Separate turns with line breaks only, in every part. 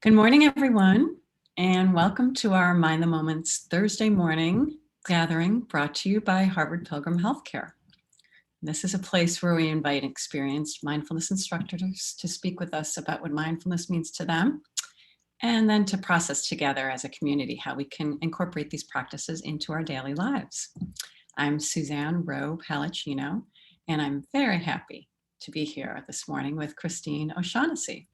Good morning, everyone, and welcome to our Mind the Moment's Thursday morning gathering brought to you by Harvard Pilgrim Healthcare. This is a place where we invite experienced mindfulness instructors to speak with us about what mindfulness means to them, and then to process together as a community how we can incorporate these practices into our daily lives. I'm Suzanne Rowe Palacino, and I'm very happy to be here this morning with Christine O'Shaughnessy,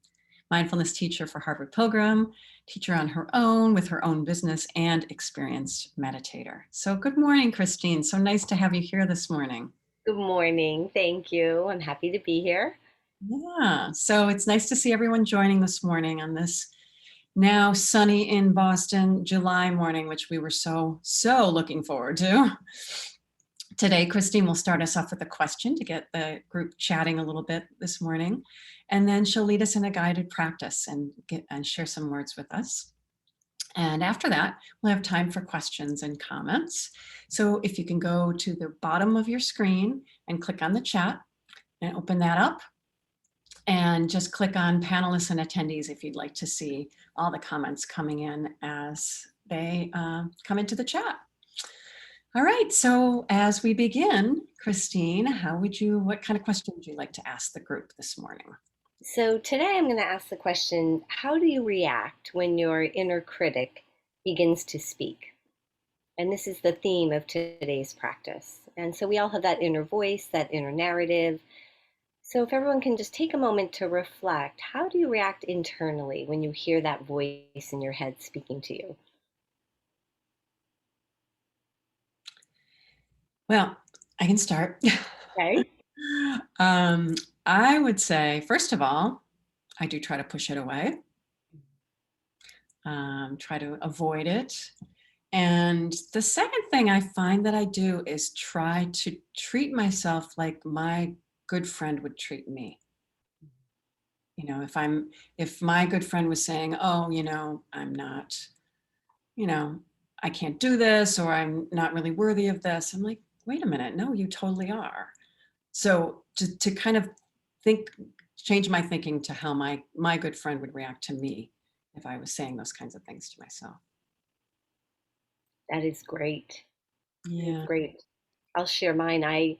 mindfulness teacher for Harvard Pilgrim, teacher on her own with her own business, and experienced meditator. So good morning, Christine. So nice to have you here this morning.
Good morning. Thank you. I'm happy to be here.
Yeah, so it's nice to see everyone joining this morning on this now sunny in Boston July morning, which we were so looking forward to. Today, Christine will start us off with a question to get the group chatting a little bit this morning, and then she'll lead us in a guided practice and share some words with us. And after that, we'll have time for questions and comments. So if you can go to the bottom of your screen and click on the chat and open that up, and just click on panelists and attendees if you'd like to see all the comments coming in as they come into the chat. All right, so as we begin, Christine, what kind of question would you like to ask the group this morning?
So, today I'm going to ask the question, how do you react when your inner critic begins to speak? And this is the theme of today's practice. And so we all have that inner voice, that inner narrative. So if everyone can just take a moment to reflect, how do you react internally when you hear that voice in your head speaking to you?
Well, I can start.
Okay.
I would say, first of all, I do try to push it away, try to avoid it. And the second thing I find that I do is try to treat myself like my good friend would treat me. You know, if my good friend was saying, oh, I'm not, you know, I can't do this, or I'm not really worthy of this, I'm like, wait a minute, no, you totally are. So to kind of change my thinking to how my good friend would react to me if I was saying those kinds of things to myself.
That is great. That is
Yeah.
great. I'll share mine. I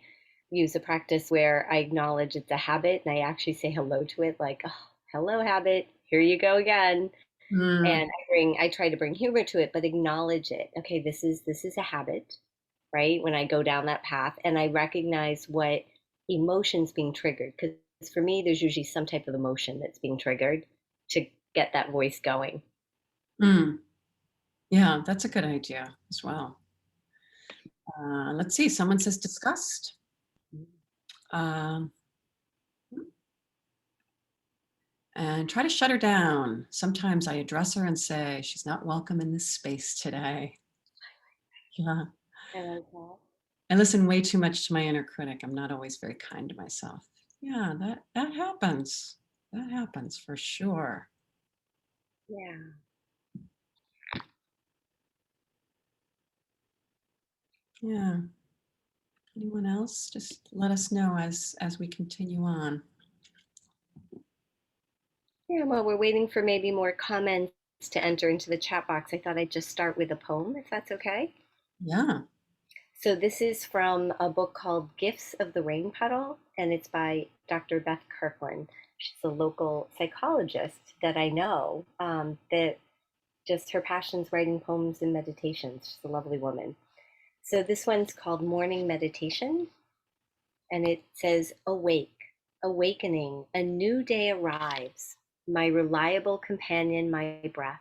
use a practice where I acknowledge it's a habit and I actually say hello to it, like, oh, hello, habit, here you go again.
Mm,
And I try to bring humor to it, but acknowledge it. Okay, this is a habit, right? When I go down that path and I recognize what emotion's being triggered. Because for me, there's usually some type of emotion that's being triggered to get that voice going.
mm. Yeah, that's a good idea as well. Let's see, someone says disgust. Um, and try to shut her down. Sometimes I address her and say, she's not welcome in this space today. Yeah.
I like that.
I listen way too much to my inner critic. I'm not always very kind to myself. Yeah, that happens. That happens for sure.
Yeah.
Yeah. Anyone else? Just let us know as we continue on.
Yeah, well, we're waiting for maybe more comments to enter into the chat box. I thought I'd just start with a poem, if that's okay.
Yeah.
So this is from a book called Gifts of the Rain Puddle, and it's by Dr. Beth Kirkland. She's a local psychologist that I know, that just her passion's writing poems and meditations. She's a lovely woman. So this one's called Morning Meditation, and it says, awake, awakening, a new day arrives, my reliable companion, my breath,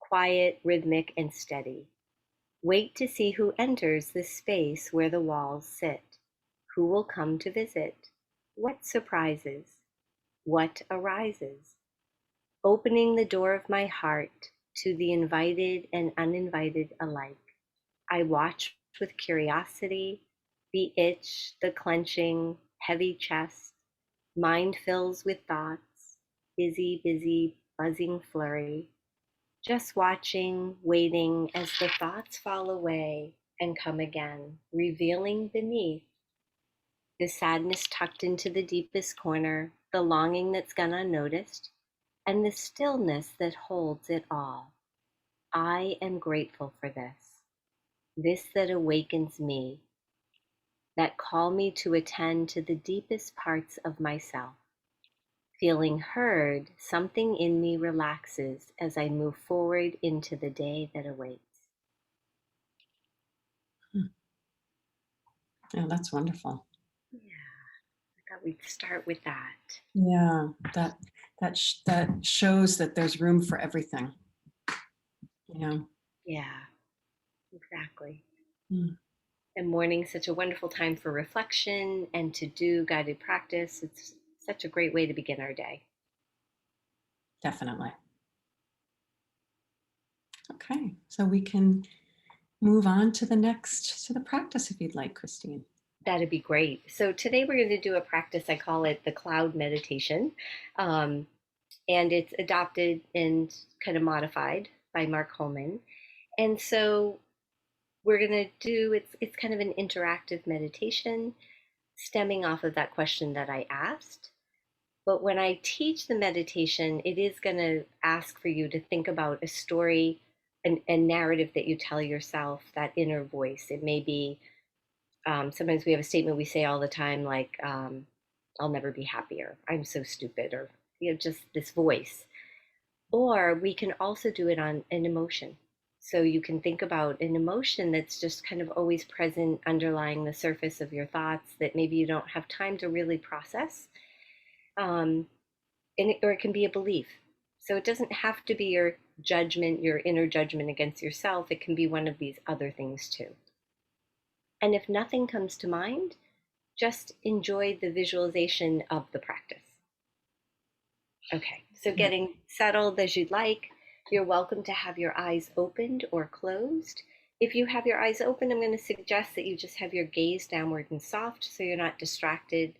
quiet, rhythmic, and steady. Wait to see who enters the space where the walls sit. Who will come to visit? What surprises? What arises? Opening the door of my heart to the invited and uninvited alike. I watch with curiosity, the itch, the clenching, heavy chest. Mind fills with thoughts, busy, buzzing flurry. Just watching, waiting as the thoughts fall away and come again, revealing beneath the sadness tucked into the deepest corner, the longing that's gone unnoticed, and the stillness that holds it all. I am grateful for this that awakens me, that call me to attend to the deepest parts of myself. Feeling heard, something in me relaxes as I move forward into the day that awaits.
Yeah, that's wonderful.
Yeah, I thought we'd start with that.
Yeah, that shows that there's room for everything. You know.
Yeah, exactly.
Mm,
And morning's such a wonderful time for reflection and to do guided practice. It's such a great way to begin our day.
definitely. Okay, so we can move on to the practice if you'd like, Christine.
That'd be great. So today we're going to do a practice. I call it the cloud meditation. Um, and it's adopted and kind of modified by Mark Holman. And so we're going to do it's kind of an interactive meditation stemming off of that question that I asked. But when I teach the meditation, it is going to ask for you to think about a story, a narrative that you tell yourself, that inner voice. It may be sometimes we have a statement we say all the time, like, I'll never be happier. I'm so stupid, or, just this voice. Or we can also do it on an emotion. So you can think about an emotion that's just kind of always present underlying the surface of your thoughts that maybe you don't have time to really process. Um, or it can be a belief. So it doesn't have to be your judgment, your inner judgment against yourself. It can be one of these other things too. And if nothing comes to mind, just enjoy the visualization of the practice. Okay, so
Yeah.
getting settled as you'd like, you're welcome to have your eyes opened or closed. If you have your eyes open, I'm going to suggest that you just have your gaze downward and soft so you're not distracted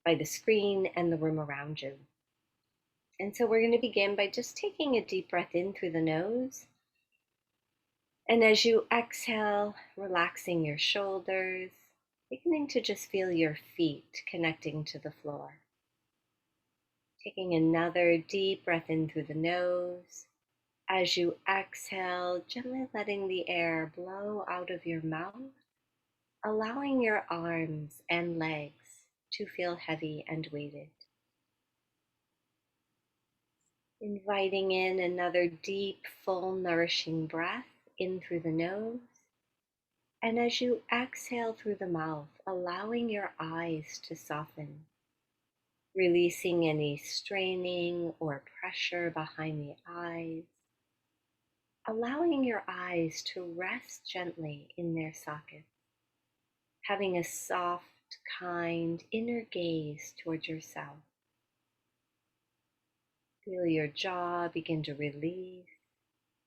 by the screen and the room around you. And so we're going to begin by just taking a deep breath in through the nose. And as you exhale, relaxing your shoulders, beginning to just feel your feet connecting to the floor. Taking another deep breath in through the nose. As you exhale, gently letting the air blow out of your mouth, allowing your arms and legs to feel heavy and weighted. Inviting in another deep, full, nourishing breath in through the nose. And as you exhale through the mouth, allowing your eyes to soften, releasing any straining or pressure behind the eyes, allowing your eyes to rest gently in their sockets, having a soft, kind inner gaze towards yourself. Feel your jaw begin to release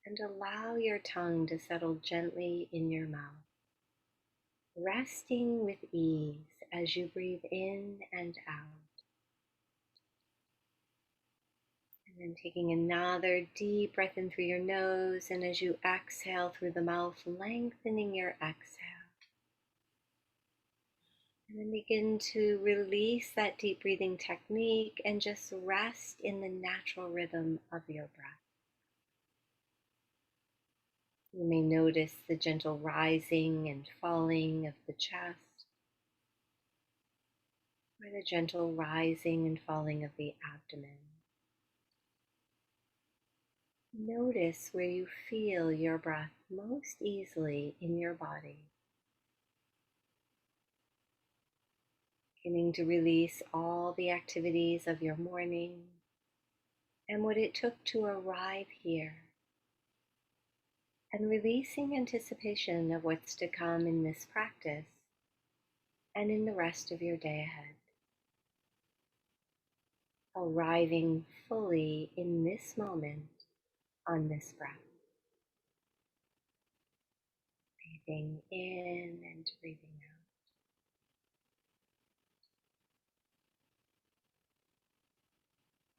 and allow your tongue to settle gently in your mouth, resting with ease as you breathe in and out. And then taking another deep breath in through your nose, and as you exhale through the mouth, lengthening your exhale. And then begin to release that deep breathing technique and just rest in the natural rhythm of your breath. You may notice the gentle rising and falling of the chest, or the gentle rising and falling of the abdomen. Notice where you feel your breath most easily in your body. Beginning to release all the activities of your morning and what it took to arrive here, and releasing anticipation of what's to come in this practice and in the rest of your day ahead. Arriving fully in this moment on this breath. Breathing in and breathing out.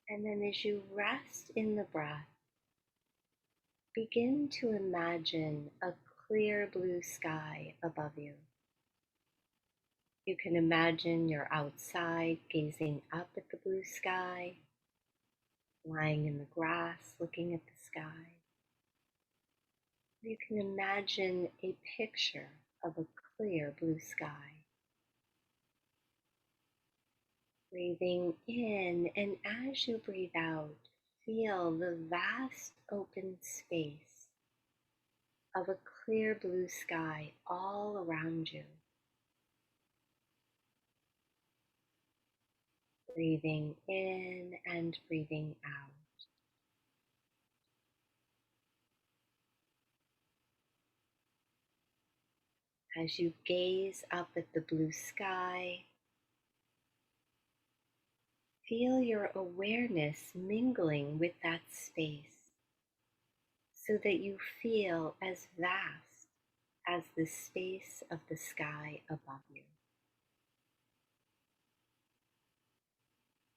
And then as you rest in the breath, begin to imagine a clear blue sky above you. You can imagine you're outside gazing up at the blue sky, lying in the grass, looking at the sky. You can imagine a picture of a clear blue sky. Breathing in, and as you breathe out, feel the vast open space of a clear blue sky all around you. Breathing in and breathing out. As you gaze up at the blue sky, feel your awareness mingling with that space so that you feel as vast as the space of the sky above you.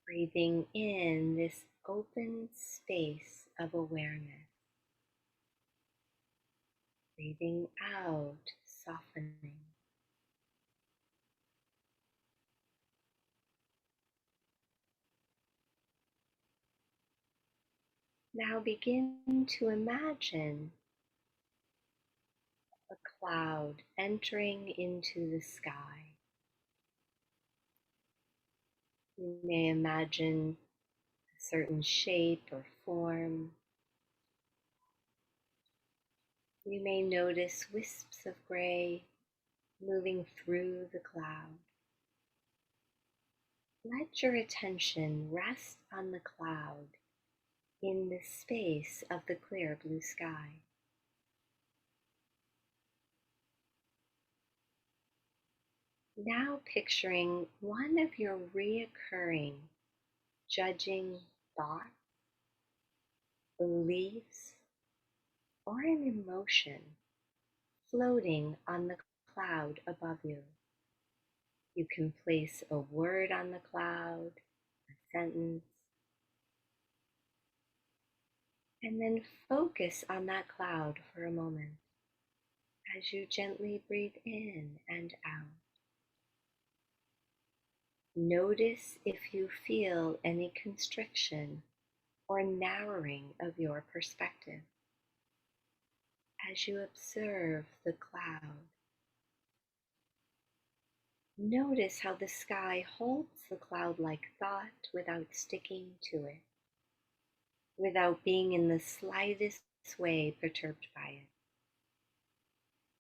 Breathing in this open space of awareness. Breathing out, softening. Now begin to imagine a cloud entering into the sky. You may imagine a certain shape or form. You may notice wisps of gray moving through the cloud. Let your attention rest on the cloud in the space of the clear blue sky. Now picturing one of your reoccurring judging thoughts, beliefs, or an emotion floating on the cloud above you. You can place a word on the cloud, a sentence, and then focus on that cloud for a moment as you gently breathe in and out. Notice if you feel any constriction or narrowing of your perspective as you observe the cloud. Notice how the sky holds the cloud-like thought without sticking to it, without being in the slightest way perturbed by it.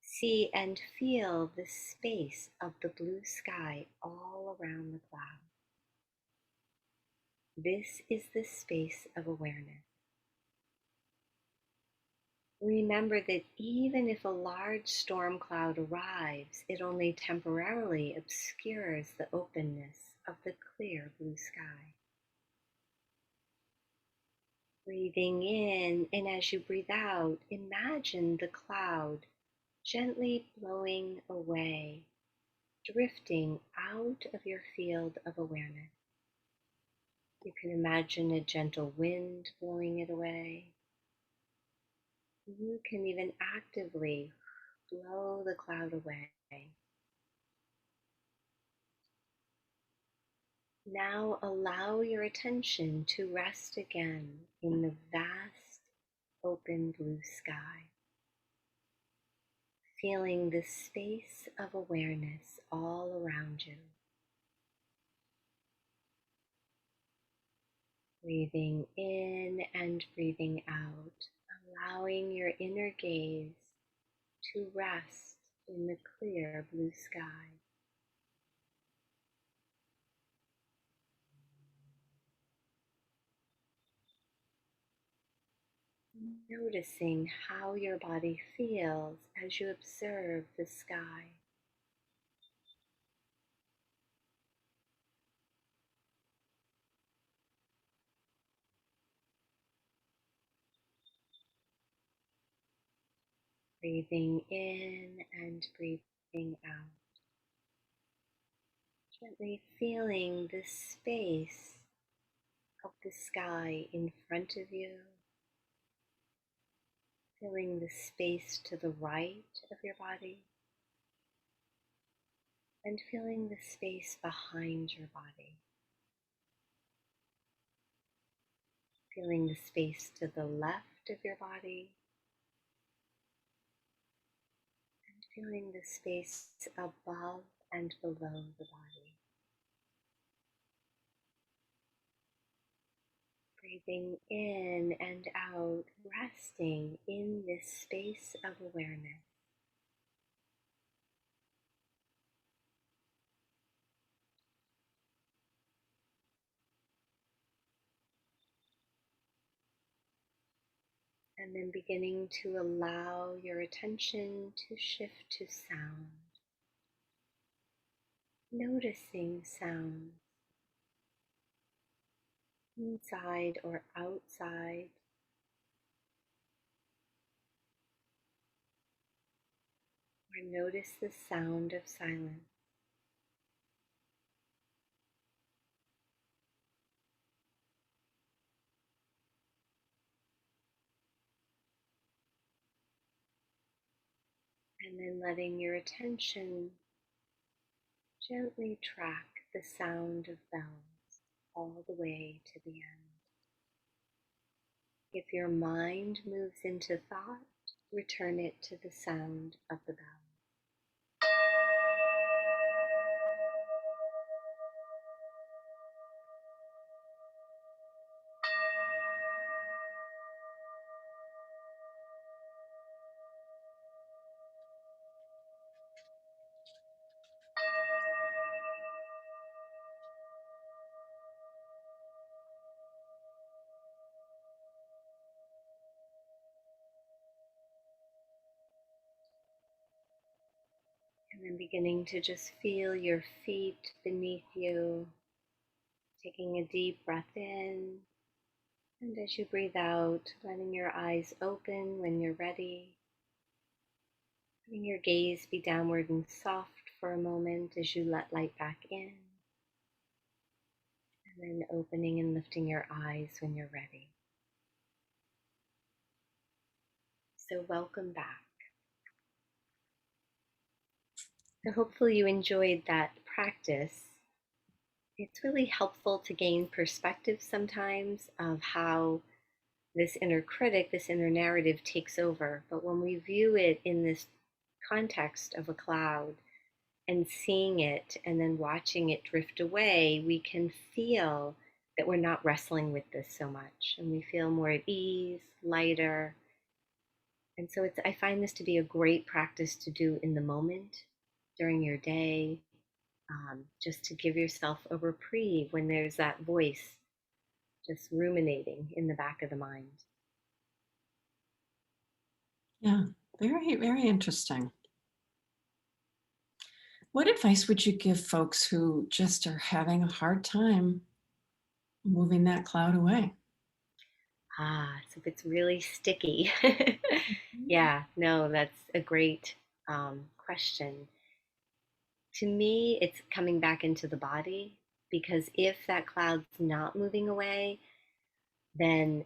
See and feel the space of the blue sky all around the cloud. This is the space of awareness. Remember that even if a large storm cloud arrives, it only temporarily obscures the openness of the clear blue sky. Breathing in, and as you breathe out, imagine the cloud gently blowing away, drifting out of your field of awareness. You can imagine a gentle wind blowing it away. You can even actively blow the cloud away. Now allow your attention to rest again in the vast open blue sky, feeling the space of awareness all around you. Breathing in and breathing out, allowing your inner gaze to rest in the clear blue sky. Noticing how your body feels as you observe the sky. Breathing in and breathing out. Gently feeling the space of the sky in front of you. Feeling the space to the right of your body. And feeling the space behind your body. Feeling the space to the left of your body, and feeling the space above and below the body. Breathing in and out, resting in this space of awareness. And then beginning to allow your attention to shift to sound. Noticing sounds inside or outside. Or notice the sound of silence. And then letting your attention gently track the sound of bells all the way to the end. If your mind moves into thought, return it to the sound of the bell. And then beginning to just feel your feet beneath you, taking a deep breath in. And as you breathe out, letting your eyes open when you're ready. Letting your gaze be downward and soft for a moment as you let light back in. And then opening and lifting your eyes when you're ready. So welcome back. So hopefully you enjoyed that practice. It's really helpful to gain perspective sometimes of how this inner critic, this inner narrative takes over. But when we view it in this context of a cloud and seeing it and then watching it drift away, we can feel that we're not wrestling with this so much, and we feel more at ease, lighter. And so I find this to be a great practice to do in the moment during your day, just to give yourself a reprieve when there's that voice just ruminating in the back of the mind.
Yeah, very, very interesting. What advice would you give folks who just are having a hard time moving that cloud away?
So if it's really sticky.
Mhm.
Yeah, no, that's a great question. To me, it's coming back into the body, because if that cloud's not moving away, then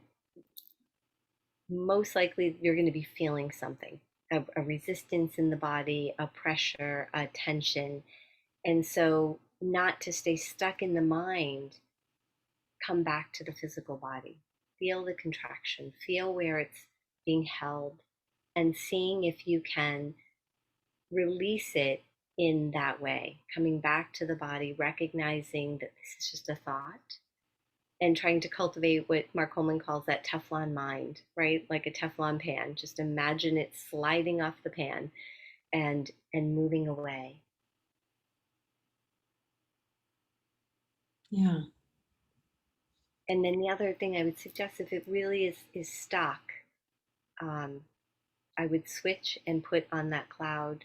most likely you're going to be feeling something, a resistance in the body, a pressure, a tension. And so, not to stay stuck in the mind, come back to the physical body. Feel the contraction, feel where it's being held, and seeing if you can release it in that way, coming back to the body, recognizing that this is just a thought, and trying to cultivate what Mark Coleman calls that Teflon mind, right? Like a Teflon pan. Just imagine it sliding off the pan and moving away.
Yeah.
And then the other thing I would suggest, if it really is stuck, um, I would switch and put on that cloud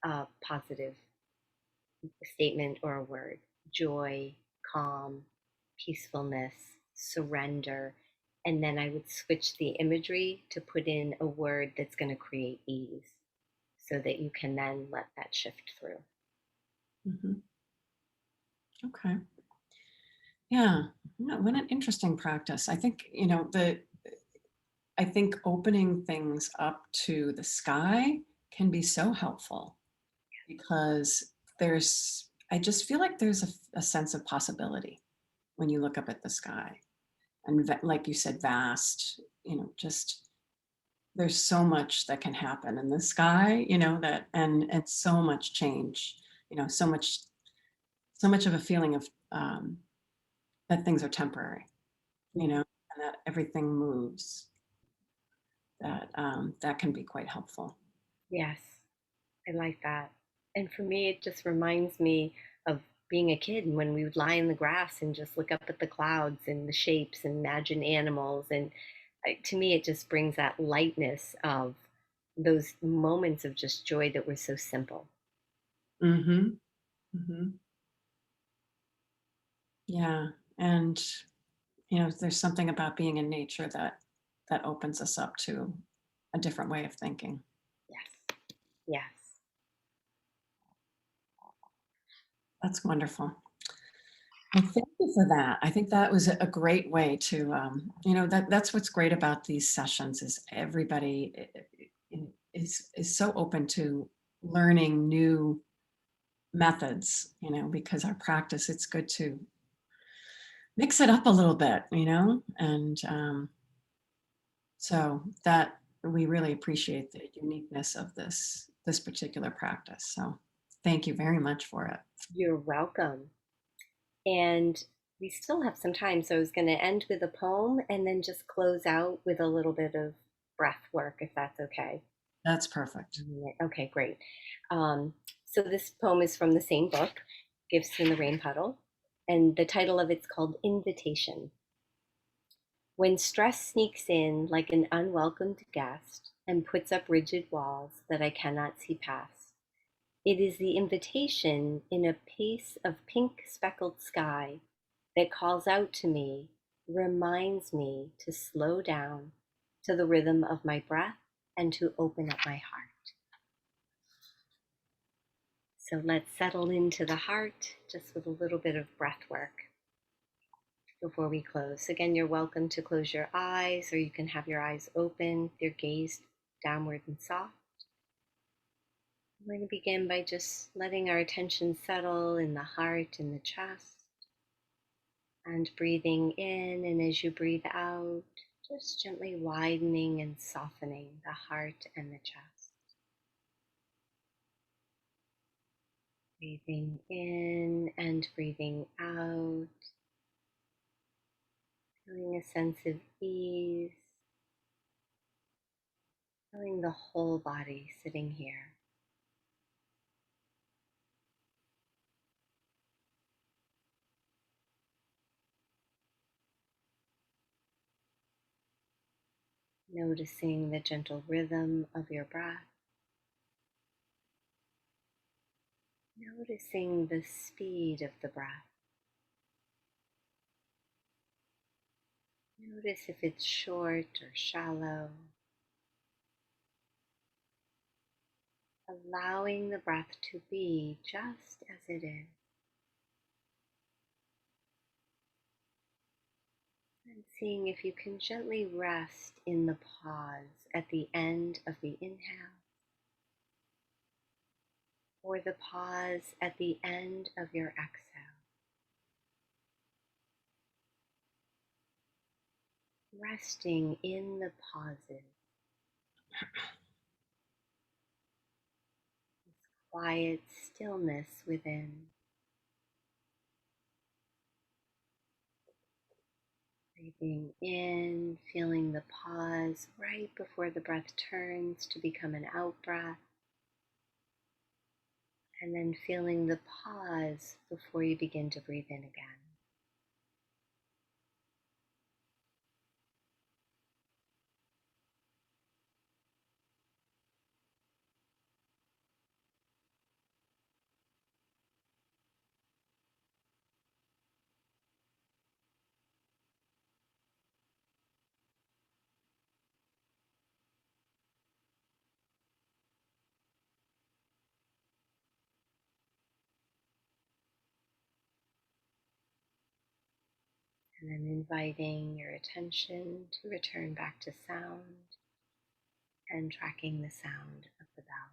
a positive statement or a word: joy, calm, peacefulness, surrender. And then I would switch the imagery to put in a word that's going to create ease, so that you can then let that shift through.
Mhm. Okay. Yeah. Yeah, what an interesting practice. I think, I think opening things up to the sky can be so helpful because I just feel like there's a sense of possibility when you look up at the sky. and like you said, vast, just there's so much that can happen in the sky, that, and it's so much change, so much of a feeling of that things are temporary,
Mm.
and that everything moves, that can be quite helpful.
Yes, I like that. And for me, it just reminds me of being a kid and when we would lie in the grass and just look up at the clouds and the shapes and imagine animals. And to me, it just brings that lightness of those moments of just joy that were so simple.
Mm-hmm. Mm-hmm. Yeah. And there's something about being in nature that opens us up to a different way of thinking.
Yes, yes.
That's wonderful. Well, thank you for that. I think that was a great way to, that's what's great about these sessions is everybody is so open to learning new methods, because our practice, it's good to mix it up a little bit, and so that we really appreciate the uniqueness of this particular practice. So thank you very much for it.
You're welcome. And we still have some time, so I was going to end with a poem and then just close out with a little bit of breath work, if that's okay.
That's perfect.
Okay, great. Um, so this poem is from the same book, Gifts in the Rain Puddle, and the title of it's called Invitation. When stress sneaks in like an unwelcomed guest and puts up rigid walls that I cannot see past, it is the invitation in a pace of pink speckled sky that calls out to me, reminds me to slow down to the rhythm of my breath and to open up my heart. So let's settle into the heart just with a little bit of breath work before we close. Again, you're welcome to close your eyes, or you can have your eyes open, your gaze downward and soft. We're going to begin by just letting our attention settle in the heart and the chest, and breathing in, and as you breathe out, just gently widening and softening the heart and the chest. Breathing in and breathing out, feeling a sense of ease, feeling the whole body sitting here. Noticing the gentle rhythm of your breath. Noticing the speed of the breath. Notice if it's short or shallow. Allowing the breath to be just as it is. And seeing if you can gently rest in the pause at the end of the inhale or the pause at the end of your exhale. Resting in the pauses, this quiet stillness within. Breathing in, feeling the pause right before the breath turns to become an out breath. And then feeling the pause before you begin to breathe in again. And then inviting your attention to return back to sound and tracking the sound of the bell.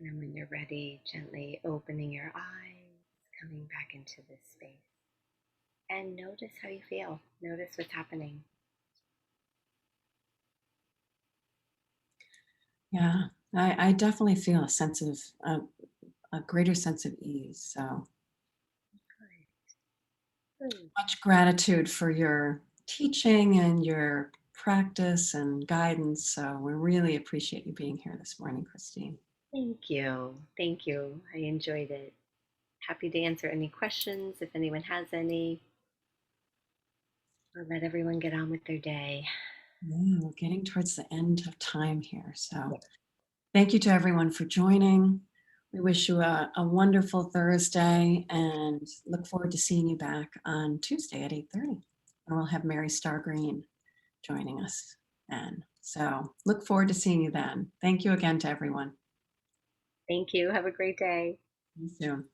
And then when you're ready, gently opening your eyes, coming back into this space. And notice how you feel. Notice what's happening.
Yeah, I definitely feel a sense of a greater sense of ease. So
Good.
much gratitude for your teaching and your practice and guidance. So we really appreciate you being here this morning, Christine.
Thank you. Thank you. I enjoyed it. Happy to answer any questions if anyone has any, or let everyone get on with their day.
Yeah, we're getting towards the end of time here. So
Yeah.
thank you to everyone for joining. We wish you a wonderful Thursday and look forward to seeing you back on Tuesday at 8:30. And we'll have Mary Star Green joining us then. So look forward to seeing you then. Thank you again to everyone.
Thank you. Have a great day.
See you soon.